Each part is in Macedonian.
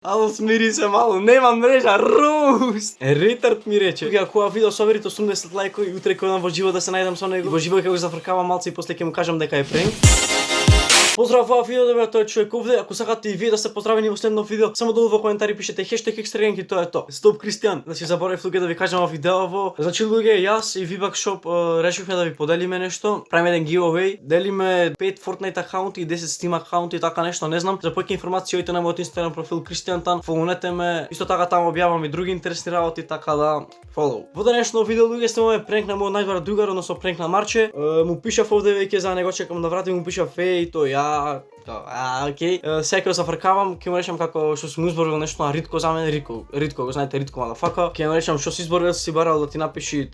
Alo, smiri se malo, nema mreža, roast! Retard mi reče. Ако видео соберите 80 лайкови, утре кога во живо да се најдам со него, во живо како го зафркавам малце и после ќе му кажам дека е пренк. Поздрав во видео да бе, тој човек овде. Ако сакате и вие да сте поздравени во следно видео, само долу во коментари пишете хештег екстрагенки, тоа е тоа. Стоп Кристијан, значи заборавив луѓе да ви кажам во видеово. Значи луѓе, јас и Vibak Shop решивме да ви поделиме нешто. Правиме еден giveaway. Делиме 5 Fortnite акаунти и 10 Steam акаунти и така нешто, не знам. За повеќе информации ојте на мојот Instagram профил Кристијан Тан, фолонете ме. Исто така таму објавам и други интересни работи, така да follow. Во денешно видео луѓе снимаме пренк на мојот најдобар другар, односно пренк на Марче. Му пишав овде веќе за него, чекам да вратим, му пишав и тој окей. Сега се фркавам, ќе му речам како што сум изборил нешто на Ритко за мене, Ритко, го знаете Ритко мадафака. Ќе му речам што си изборил, си барал да ти напиши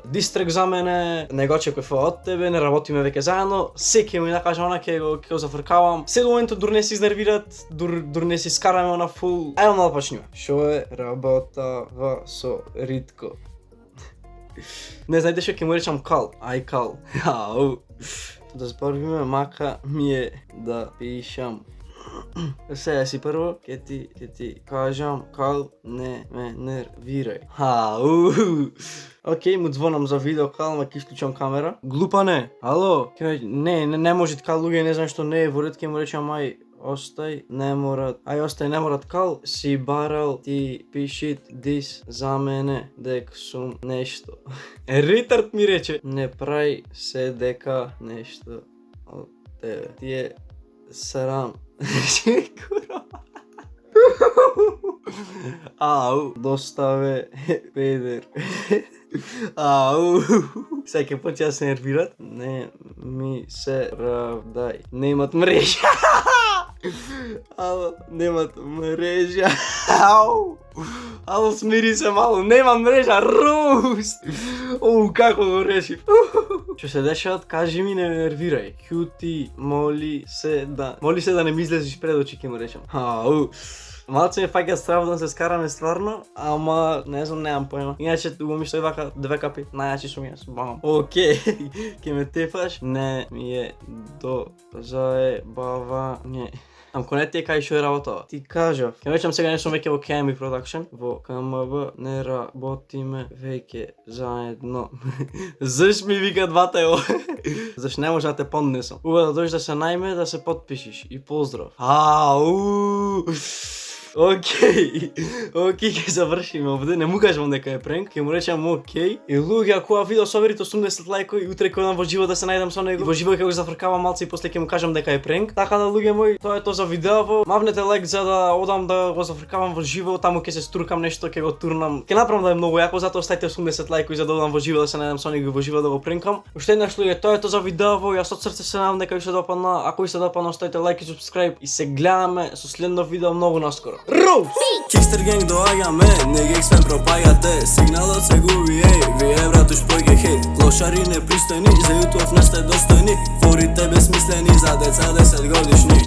дистрек за мене, не го чекав од тебе, не работиме веќе заедно. Се ќе му накажа она, ќе го зафркавам. Се до моментот дур не се изнервират, дур не се скараме на фул. Ајде мало почнеме. Што е работава со Ритко? Не знаете што ќе му речам кал. Ај кал. Ау. Да зборуваме, мака ми е да пишам. Сега си прво, ќе ти кажам кал, не ме нервирај. Окей, му звонам за видео кал, ма ќе исклучам камера. Глупане, ало, не може така луѓе, не знам што не е во ред, ќе му речам Остай, не морат кал, си барал, ти пишит дис за мене, дек сум нешто. Ретард ми рече, не прај се дека нешто од тебе. Ти е срам. Ау, доставе педер. Ау. Сега ќе почне да се нервират. Не ми се равдај. Немат мрежа. Ало, немат мрежа. Ау. Ало, смири се мало, нема мрежа, рост. Како го решив. Што се дешава, кажи ми, не ме нервирај. Кјути, моли се да не ми излезеш пред очи, ќе му речам. Ау. Малце ме фаќа страв да се скараме стварно, ама не знам, немам појма. Иначе го ми стои вака 2 најачи сум јас, бам. Окей, ќе ме тефаш, не ми е до заебавање. Амко не ти е кај што е работава. Ти кажав, ќе речам сега не сум веќе во KMB Production, во КМБ не работиме веќе заедно. Заш ми вика двата ево. Заш не може да те поднесам. Ува да дојдеш да се најме, да се подпишиш и поздрав. Окей, ќе завршиме овде, не му кажам дека е пренк, ќе му речам окей. И луѓе, ако видео соберите 80 лайкови, утре кога во живо да се најдам со него, во живо ќе го зафркавам малце и после ќе му кажам дека е пренк. Така да луѓе мои, тоа е тоа за видеово. Мавнете лайк за да одам да го зафркавам во живо, таму ќе се струкам нешто, ќе го турнам. Ќе направам да е многу јако, затоа оставите 80 лайкови за да одам во живо да се најдам со него и во живо да го пренкам. Уште еднаш луѓе, тоа е тоа за видеово. Јас од срце се надам дека ви се допадна. Ако ви се допадна, оставете лайк и субскрайб и се гледаме со следно видео многу наскоро. Кикстер генг доаѓаме, не ги експен пропагате. Сигналот се губи, ви евратуш појге хејт. Лошари непристојни, за YouTube не сте достојни. Форите безсмислени за деца 10 годишни.